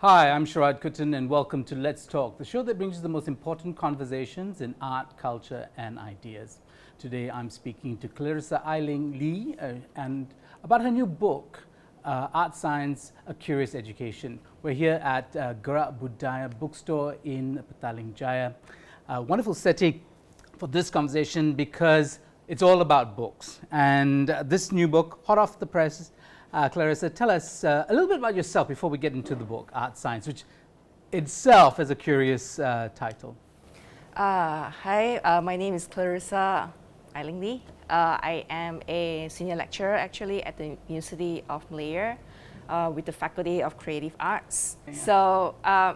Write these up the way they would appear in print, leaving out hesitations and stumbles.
Hi, I'm Sharaad Kuttan and welcome to Let's Talk, the show that brings you the most important conversations in art, culture and ideas. Today I'm speaking to Clarissa Lee and about her new book, Artscience, A Curious Education. We're here at Gerak Budaya bookstore in Petaling Jaya. A wonderful setting for this conversation because it's all about books. And this new book, hot off the press, Clarissa, tell us a little bit about yourself before we get into the book, Artscience, which itself is a curious title. Hi, my name is Clarissa Lee. I am a senior lecturer actually at the University of Malaysia with the Faculty of Creative Arts. Yeah. So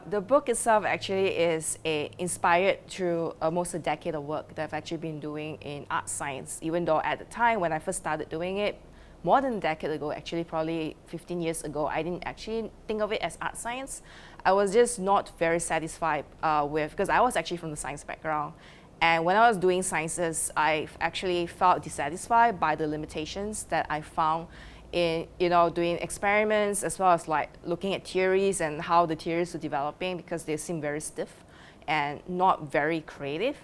the book itself actually is inspired through almost a decade of work that I've actually been doing in art science, even though at the time when I first started doing it, more than a decade ago, actually probably 15 years ago, I didn't actually think of it as art science. I was just not very satisfied because I was actually from the science background. And when I was doing sciences, I actually felt dissatisfied by the limitations that I found in doing experiments as well as like looking at theories and how the theories were developing because they seem very stiff and not very creative.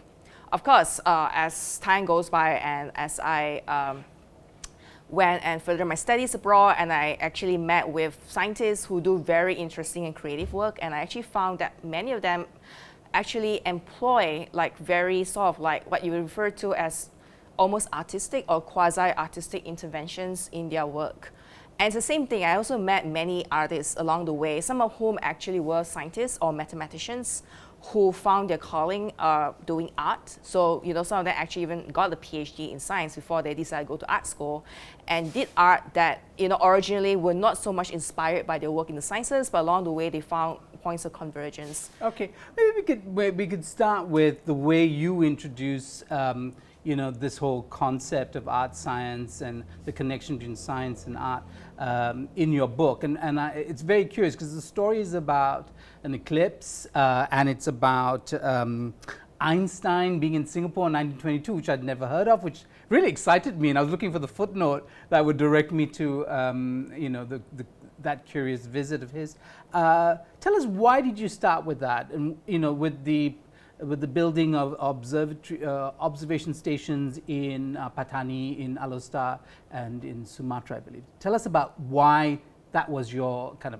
Of course, as time goes by and as I went and furthered my studies abroad, and I actually met with scientists who do very interesting and creative work, and I actually found that many of them actually employ like very sort of like what you would refer to as almost artistic or quasi-artistic interventions in their work. And it's the same thing, I also met many artists along the way, some of whom actually were scientists or mathematicians who found their calling doing art. So, some of them actually even got a PhD in science before they decided to go to art school and did art that, originally were not so much inspired by their work in the sciences, but along the way they found points of convergence. Okay, maybe we could start with the way you introduce this whole concept of art science and the connection between science and art in your book. And it's very curious because the story is about an eclipse and it's about Einstein being in Singapore in 1922, which I'd never heard of, which really excited me. And I was looking for the footnote that would direct me to that curious visit of his. Tell us, why did you start with that? And with the building of observation stations in Patani, in Alor and in Sumatra, I believe. Tell us about why that was your kind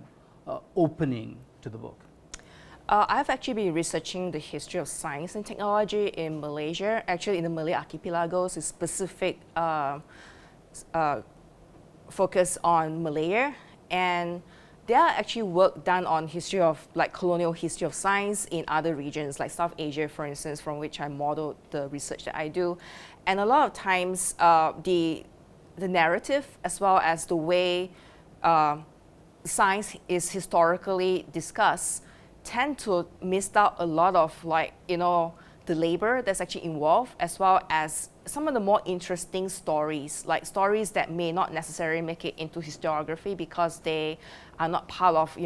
of opening to the book. I've actually been researching the history of science and technology in Malaysia, actually in the Malay archipelagos, a specific focus on Malaya. And there are actually work done on history of like colonial history of science in other regions like South Asia, for instance, from which I modeled the research that I do. And a lot of times the narrative as well as the way science is historically discussed tend to miss out a lot of the labor that's actually involved, as well as some of the more interesting stories, like stories that may not necessarily make it into historiography because they are not part of,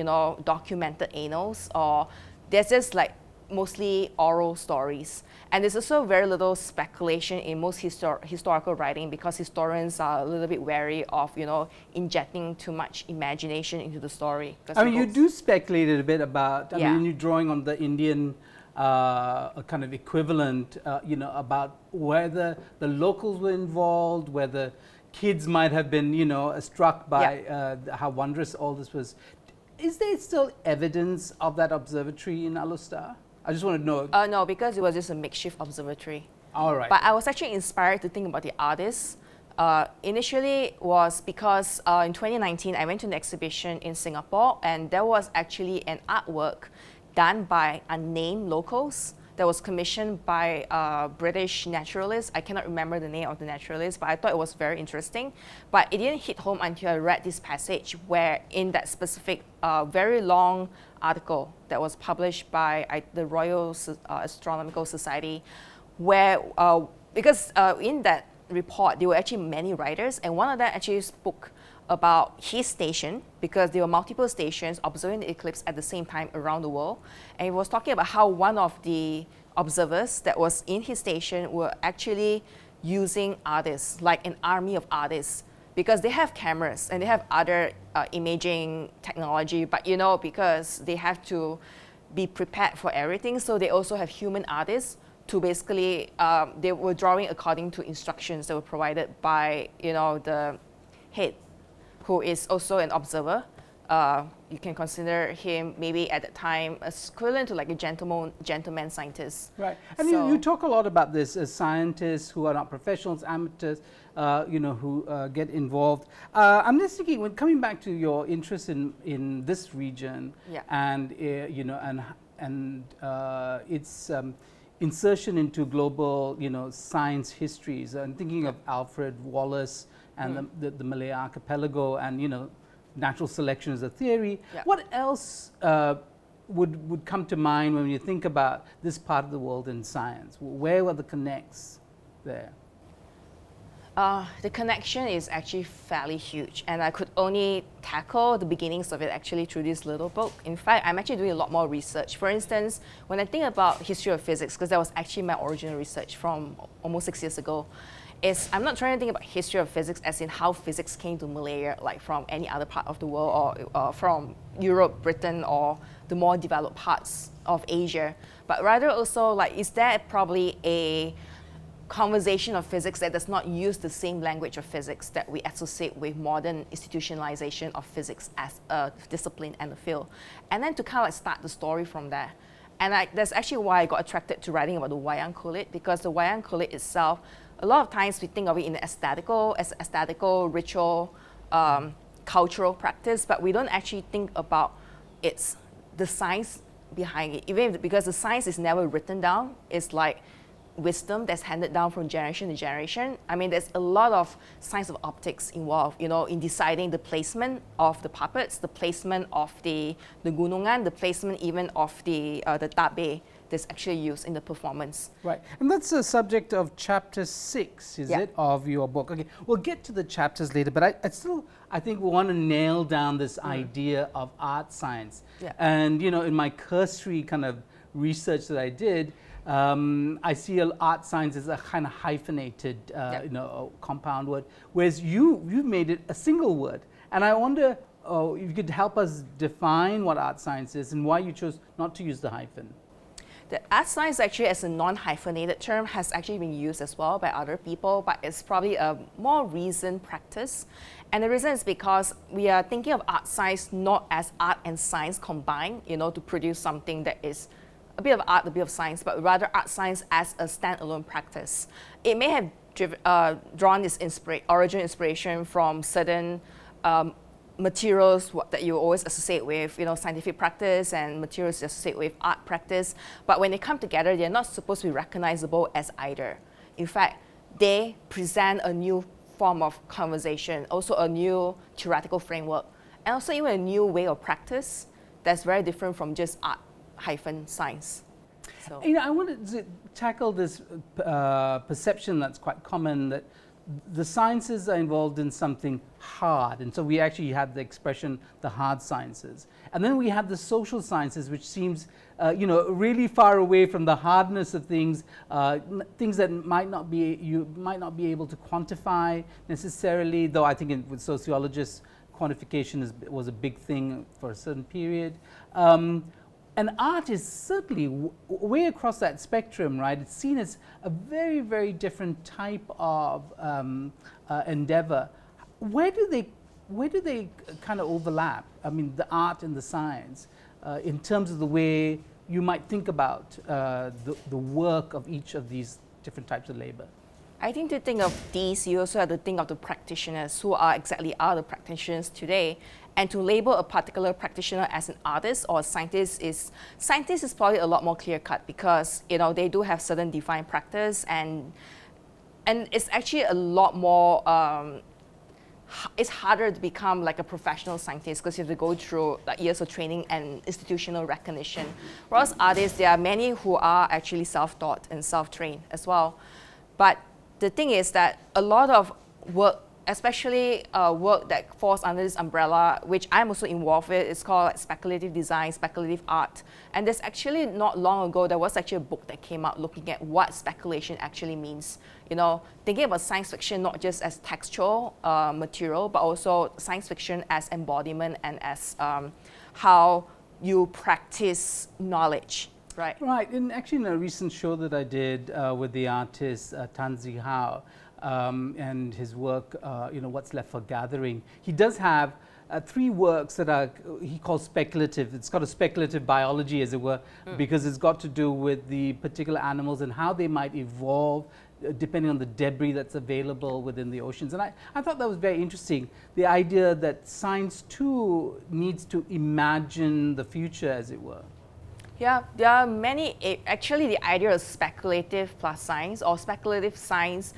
documented annals, or there's just like mostly oral stories. And there's also very little speculation in most historical writing because historians are a little bit wary of, injecting too much imagination into the story. I mean, you do speculate a bit about, I mean, you're drawing on the Indian a kind of equivalent, about whether the locals were involved, whether kids might have been, struck by how wondrous all this was. Is there still evidence of that observatory in Alor? I just want to know. No, because it was just a makeshift observatory. All right. But I was actually inspired to think about the artists. Initially was because in 2019, I went to an exhibition in Singapore, and there was actually an artwork done by unnamed locals that was commissioned by a British naturalist. I cannot remember the name of the naturalist, but I thought it was very interesting. But it didn't hit home until I read this passage where in that specific very long article that was published by the Royal Astronomical Society, where, because in that report, there were actually many writers, and one of them actually spoke about his station, because there were multiple stations observing the eclipse at the same time around the world. And he was talking about how one of the observers that was in his station were actually using artists, like an army of artists, because they have cameras and they have other imaging technology, but you know, because they have to be prepared for everything, so they also have human artists to basically, they were drawing according to instructions that were provided by, you know, the head, who is also an observer. You can consider him maybe at the time equivalent to like a gentleman scientist. Right, and so, you talk a lot about this as scientists who are not professionals, amateurs, you know, who get involved. I'm just thinking, when coming back to your interest in this region, yeah. and you know, and its insertion into global, you know, science histories. I'm thinking of Alfred Wallace and the Malay archipelago, and you know, natural selection as a theory. Yeah. What else would come to mind when you think about this part of the world in science? Where were the connects there? The connection is actually fairly huge, and I could only tackle the beginnings of it actually through this little book. In fact, I'm actually doing a lot more research. For instance, when I think about history of physics, because that was actually my original research from almost 6 years ago, I'm not trying to think about history of physics as in how physics came to Malaya, like from any other part of the world, or from Europe, Britain, or the more developed parts of Asia, but rather also like, is there probably a conversation of physics that does not use the same language of physics that we associate with modern institutionalization of physics as a discipline and a field, and then to kind of like start the story from there. And that's actually why I got attracted to writing about the wayang kulit, because the wayang kulit itself, a lot of times we think of it in as aesthetical, ritual, cultural practice, but we don't actually think about the science behind it, even because the science is never written down. It's like wisdom that's handed down from generation to generation. I mean, there's a lot of science of optics involved, you know, in deciding the placement of the puppets, the placement of the gunungan, the placement even of the tabe that's actually used in the performance. Right, and that's the subject of chapter 6, is it, of your book? Okay, we'll get to the chapters later, but I think we want to nail down this idea of art science. Yeah. And, you know, in my cursory kind of research that I did, I see art science as a kind of hyphenated, you know, compound word, whereas you've made it a single word. And I wonder if you could help us define what art science is and why you chose not to use the hyphen. The art science actually as a non-hyphenated term has actually been used as well by other people, but it's probably a more recent practice. And the reason is because we are thinking of art science not as art and science combined, you know, to produce something that is a bit of art, a bit of science, but rather art science as a standalone practice. It may have drawn its original inspiration from certain materials that you always associate with, you know, scientific practice, and materials you associate with art practice. But when they come together, they're not supposed to be recognizable as either. In fact, they present a new form of conversation, also a new theoretical framework, and also even a new way of practice that's very different from just art hyphen science. So, you know, I wanted to tackle this perception that's quite common, that the sciences are involved in something hard, and so we actually have the expression the hard sciences, and then we have the social sciences, which seems you know, really far away from the hardness of things, things that you might not be able to quantify necessarily, though I think with sociologists quantification was a big thing for a certain period. And art is certainly way across that spectrum, right? It's seen as a very, very different type of endeavor. Where do they kind of overlap? I mean, the art and the science, in terms of the way you might think about the work of each of these different types of labor. I think to think of these, you also have to think of the practitioners who are the practitioners today. And to label a particular practitioner as an artist or a scientist is probably a lot more clear-cut, because, you know, they do have certain defined practice, and it's actually a lot more, it's harder to become like a professional scientist because you have to go through like years of training and institutional recognition. Whereas artists, there are many who are actually self-taught and self-trained as well. But the thing is that a lot of work especially work that falls under this umbrella, which I'm also involved with. It's called like speculative design, speculative art. And there's actually not long ago, there was actually a book that came out looking at what speculation actually means. You know, thinking about science fiction not just as textual material, but also science fiction as embodiment and as how you practice knowledge. Right. Right. And actually, in a recent show that I did with the artist Tanzi Hao and his work, What's Left for Gathering, he does have 3 works that are he calls speculative. It's got a speculative biology, as it were, because it's got to do with the particular animals and how they might evolve depending on the debris that's available within the oceans. And I thought that was very interesting, the idea that science too needs to imagine the future, as it were. Yeah, there are many, actually the idea of speculative plus science or speculative science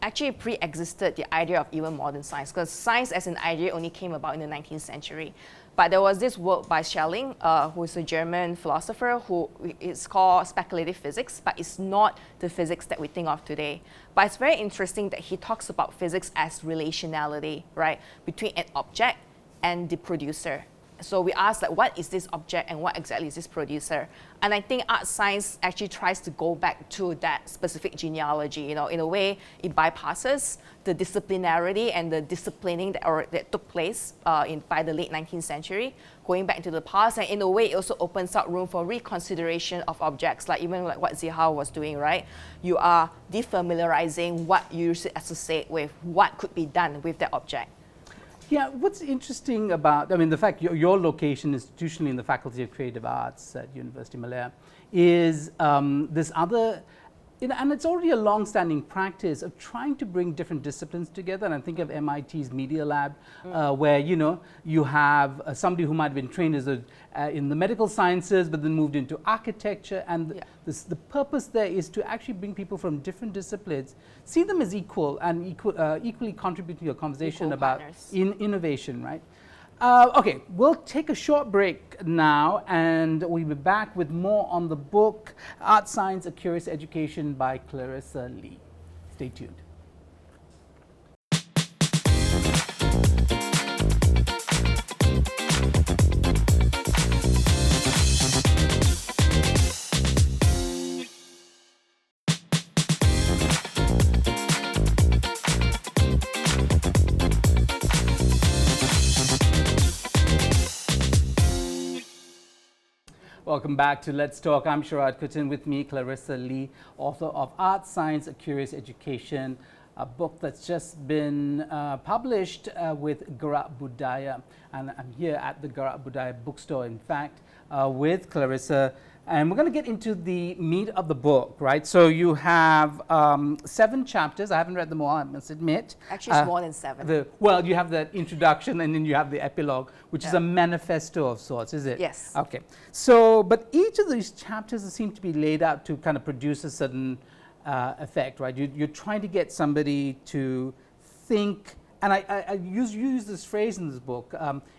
actually pre-existed the idea of even modern science, because science as an idea only came about in the 19th century. But there was this work by Schelling, who is a German philosopher, who is called speculative physics, but it's not the physics that we think of today. But it's very interesting that he talks about physics as relationality, right, between an object and the producer. So we asked, like, what is this object and what exactly is this producer? And I think art science actually tries to go back to that specific genealogy. You know, in a way, it bypasses the disciplinarity and the disciplining that took place by the late 19th century, going back to the past. And in a way, it also opens up room for reconsideration of objects, like even like what Zihao was doing, right? You are defamiliarizing what you should associate with what could be done with that object. Yeah, what's interesting about, the fact your location institutionally in the Faculty of Creative Arts at University of Malaya is this other, and it's already a long-standing practice of trying to bring different disciplines together. And I think of MIT's Media Lab, where you have somebody who might have been trained as in the medical sciences, but then moved into architecture. And the purpose there is to actually bring people from different disciplines, see them as equal and equally contribute to your conversation equal about partners. Innovation, right? Okay, we'll take a short break now, and we'll be back with more on the book, Artscience, A Curious Education by Clarissa Lee. Stay tuned. Welcome back to Let's Talk. I'm Sharaad Kuttan, with me Clarissa Lee, author of Artscience, A Curious Education, a book that's just been published with Gerak Budaya. And I'm here at the Gerak Budaya bookstore, in fact, with Clarissa. And we're going to get into the meat of the book, right? So you have 7 chapters. I haven't read them all, I must admit. Actually, it's more than 7. Well, you have the introduction, and then you have the epilogue, which is a manifesto of sorts, is it? Yes. Okay. So, but each of these chapters seem to be laid out to kind of produce a certain effect, right? You're trying to get somebody to think, and I use this phrase in this book,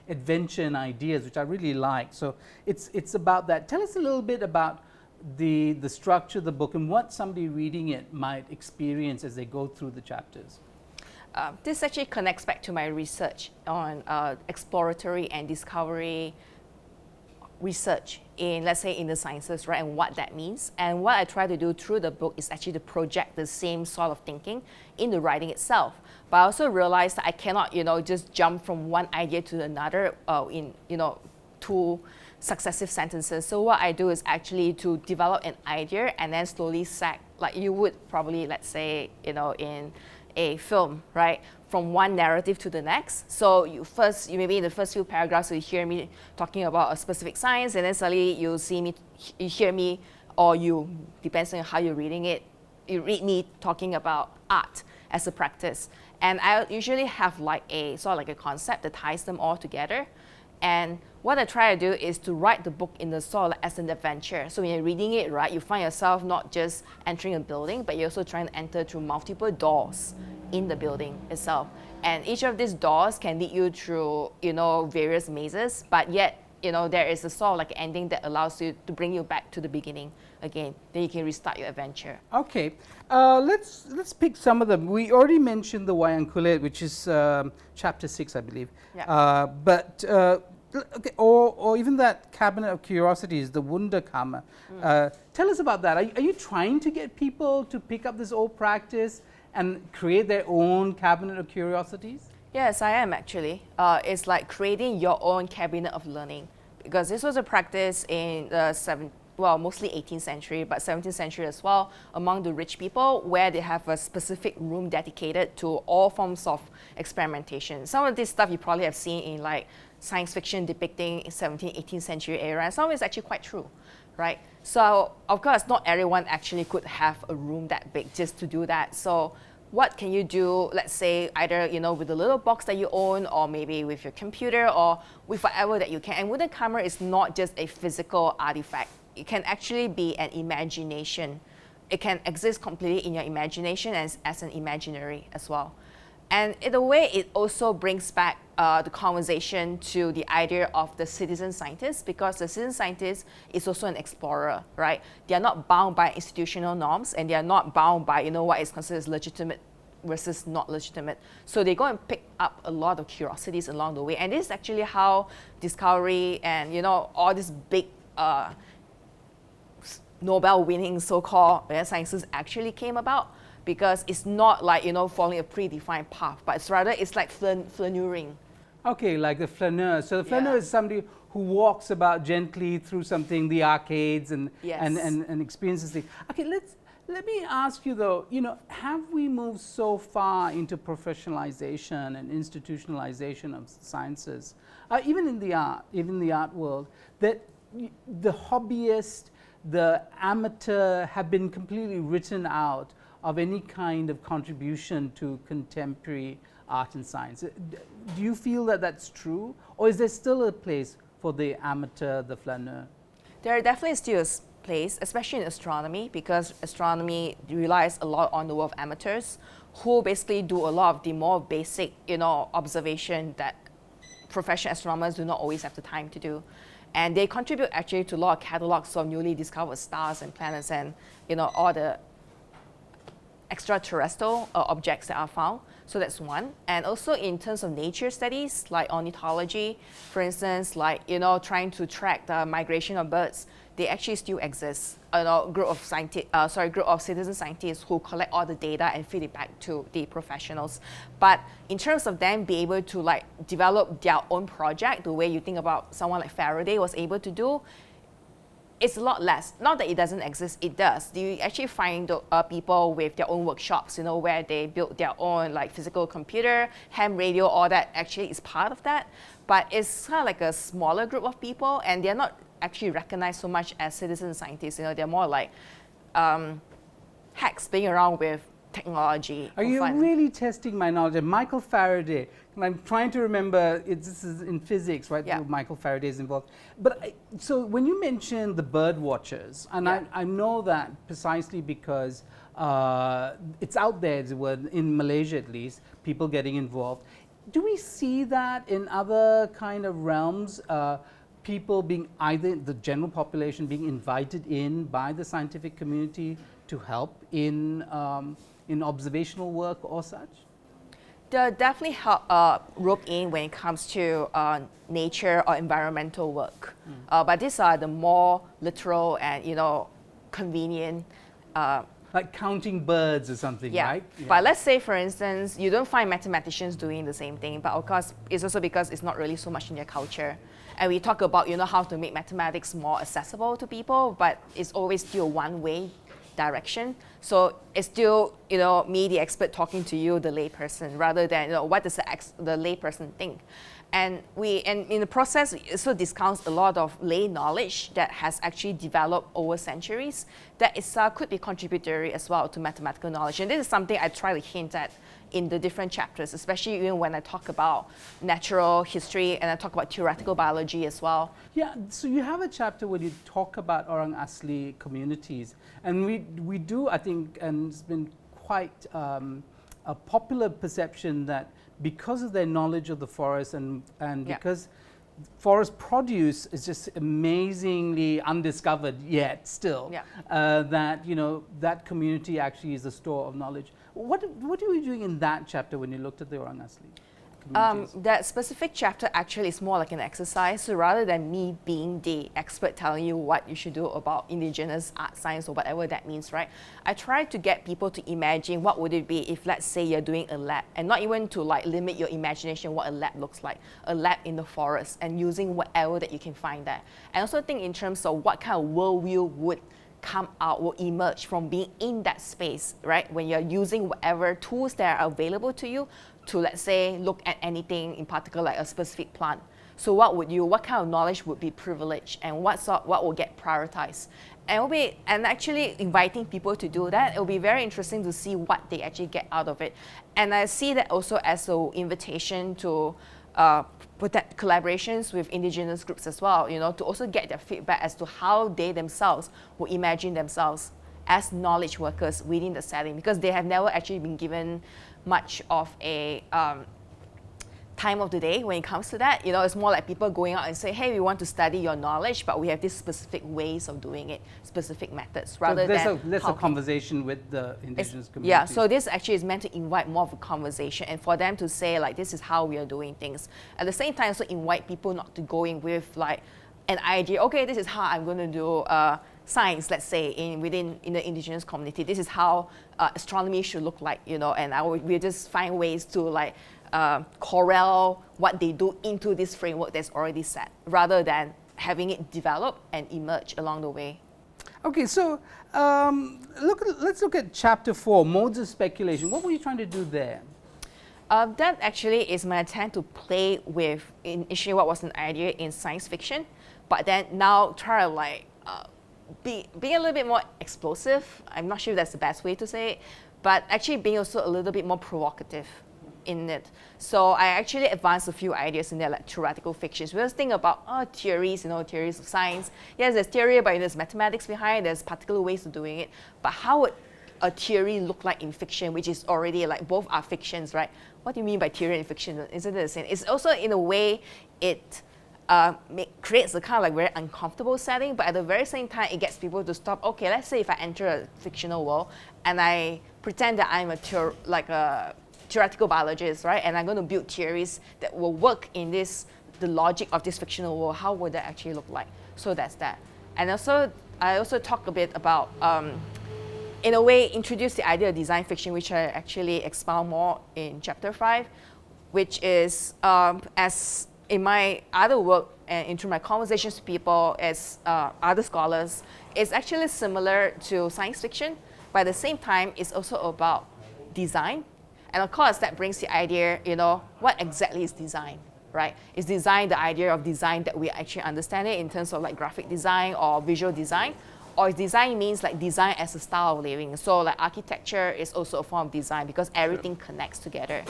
adventure and ideas, which I really like. So it's about that. Tell us a little bit about the structure of the book and what somebody reading it might experience as they go through the chapters. This actually connects back to my research on exploratory and discovery research in, let's say, in the sciences, right, and what that means. And what I try to do through the book is actually to project the same sort of thinking in the writing itself. But I also realized that I cannot, just jump from one idea to another in, 2 successive sentences. So what I do is actually to develop an idea and then slowly sag, like you would probably, let's say, in a film, right, from one narrative to the next. So you maybe in the first few paragraphs you hear me talking about a specific science, and then suddenly you hear me, or depends on how you're reading it, you read me talking about art as a practice. And I usually have like a sort of like a concept that ties them all together. And what I try to do is to write the book in the sort of like as an adventure. So when you're reading it, right, you find yourself not just entering a building, but you're also trying to enter through multiple doors in the building itself. And each of these doors can lead you through, various mazes, but yet there is a sort of like ending that allows you to bring you back to the beginning again. Then you can restart your adventure. Okay, let's pick some of them. We already mentioned the Wayang Kulit, which is chapter 6, I believe. Yeah. Okay, or even that Cabinet of Curiosities, the Wunderkammer. Tell us about that. Are you trying to get people to pick up this old practice and create their own Cabinet of Curiosities? Yes, I am actually. It's like creating your own cabinet of learning, because this was a practice in the mostly 18th century, but 17th century as well, among the rich people, where they have a specific room dedicated to all forms of experimentation. Some of this stuff you probably have seen in like science fiction depicting 17th, 18th century era, and some of it's actually quite true, right? So of course, not everyone actually could have a room that big just to do that. So what can you do, let's say, either with the little box that you own, or maybe with your computer, or with whatever that you can. And wooden camera is not just a physical artifact. It can actually be an imagination. It can exist completely in your imagination as an imaginary as well. And in a way, it also brings back the conversation to the idea of the citizen scientist, because the citizen scientist is also an explorer, right? They are not bound by institutional norms, and they are not bound by what is considered legitimate versus not legitimate. So they go and pick up a lot of curiosities along the way. And this is actually how discovery and all these big Nobel-winning so-called sciences actually came about. Because it's not like following a predefined path, but it's like flaneuring. Okay, like the flaneur. So the flaneur is somebody who walks about gently through something, the arcades, and experiences things. Okay, let me ask you though. Have we moved so far into professionalization and institutionalization of sciences, even in the art world, that the hobbyist, the amateur, have been completely written out of any kind of contribution to contemporary art and science? Do you feel that that's true? Or is there still a place for the amateur, the flaneur? There are definitely still a place, especially in astronomy, because astronomy relies a lot on the work of amateurs who basically do a lot of the more basic, observation that professional astronomers do not always have the time to do. And they contribute actually to a lot of catalogs of newly discovered stars and planets and, all the extraterrestrial objects that are found. So that's one. And also in terms of nature studies, like ornithology, for instance, like, trying to track the migration of birds, they actually still exist. Group of citizen scientists who collect all the data and feed it back to the professionals. But in terms of them being able to like develop their own project, the way you think about someone like Faraday was able to do, it's a lot less. Not that it doesn't exist, it does. You actually find people with their own workshops, where they build their own like physical computer, ham radio, all that actually is part of that. But it's kind of like a smaller group of people, and they're not actually recognized so much as citizen scientists. They're more like hacks playing around with technology. Are you really testing my knowledge? Michael Faraday, and I'm trying to remember, this is in physics, right? Yeah. Michael Faraday is involved. But so when you mentioned the bird watchers, and I know that precisely because it's out there, as it were, in Malaysia at least, people getting involved. Do we see that in other kind of realms? People being either the general population being invited in by the scientific community to help in observational work or such? They're definitely roped in when it comes to nature or environmental work. But these are the more literal and convenient. Like counting birds or something, right? Yeah. But let's say, for instance, you don't find mathematicians doing the same thing. But of course, it's also because it's not really so much in their culture. And we talk about how to make mathematics more accessible to people, but it's always still one-way direction. So it's still me, the expert, talking to you, the layperson, rather than what does the layperson think. And in the process, it also discounts a lot of lay knowledge that has actually developed over centuries that could be contributory as well to mathematical knowledge. And this is something I try to hint at in the different chapters, especially even when I talk about natural history and I talk about theoretical biology as well. Yeah, so you have a chapter where you talk about Orang Asli communities. And we do, I think, and it's been quite a popular perception that because of their knowledge of the forest and because forest produce is just amazingly undiscovered yet still. Yeah. That that community actually is a store of knowledge. What were you doing in that chapter when you looked at the Orang Asli communities? That specific chapter actually is more like an exercise. So rather than me being the expert telling you what you should do about indigenous art science or whatever that means, right? I try to get people to imagine what would it be if, let's say, you're doing a lab, and not even to like limit your imagination what a lab looks like, a lab in the forest, and using whatever that you can find there. And also think in terms of what kind of worldview would come out, will emerge from being in that space, right? When you're using whatever tools that are available to you to, let's say, look at anything in particular, like a specific plant. So what kind of knowledge would be privileged, and what will get prioritized? And actually inviting people to do that, it'll be very interesting to see what they actually get out of it. And I see that also as an invitation to collaborations with indigenous groups as well, to also get their feedback as to how they themselves will imagine themselves as knowledge workers within the setting, because they have never actually been given much of a time of the day when it comes to that. It's more like people going out and say, hey, we want to study your knowledge, but we have these specific ways of doing it, specific methods, rather than there's a conversation with the indigenous community. Yeah, so this actually is meant to invite more of a conversation, and for them to say, like, this is how we are doing things. At the same time, also invite people not to go in with like an idea, okay, this is how I'm going to do science, let's say, in the indigenous community. This is how astronomy should look like, and we just find ways to like corral what they do into this framework that's already set, rather than having it develop and emerge along the way. Okay, so let's look at chapter 4, modes of speculation. What were you trying to do there? That actually is my attempt to play with initially what was an idea in science fiction, but then now try to like be a little bit more explosive. I'm not sure if that's the best way to say it, but actually being also a little bit more provocative in it. So I actually advanced a few ideas in there, like theoretical fictions. We just think about theories, theories of science. Yes, there's theory, but there's mathematics behind, there's particular ways of doing it. But how would a theory look like in fiction, which is already like both are fictions, right? What do you mean by theory and fiction? Isn't it the same? It's also in a way it creates a kind of like very uncomfortable setting, but at the very same time, it gets people to stop. Okay, let's say if I enter a fictional world and I pretend that I'm a theoretical biologist, right? And I'm going to build theories that will work in the logic of this fictional world. How would that actually look like? So that's that. And also, I also talk a bit about, in a way, introduce the idea of design fiction, which I actually expound more in chapter 5, which is, as in my other work and into my conversations with people as other scholars, it's actually similar to science fiction, but at the same time, it's also about design. And of course, that brings the idea, what exactly is design, right? Is design the idea of design that we actually understand it in terms of like graphic design or visual design? Or design means like design as a style of living. So like architecture is also a form of design because everything connects together.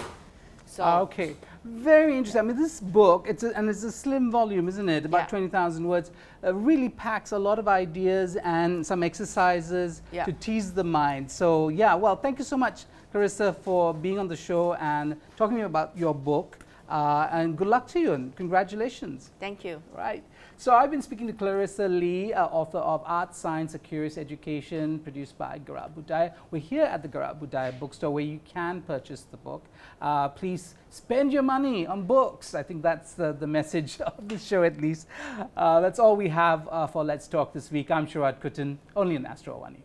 So okay, very interesting. I mean, this book, it's a slim volume, isn't it? About 20,000 words. Really packs a lot of ideas and some exercises to tease the mind. So yeah, well, thank you so much, Clarissa, for being on the show and talking to me about your book. And good luck to you and congratulations. Thank you. Right. So I've been speaking to Clarissa Lee, author of Artscience, A Curious Education, produced by Gerak Budaya. We're here at the Gerak Budaya bookstore where you can purchase the book. Please spend your money on books. I think that's the message of the show at least. That's all we have for Let's Talk this week. I'm Sharaad Kuttan, only on Astro AWANI.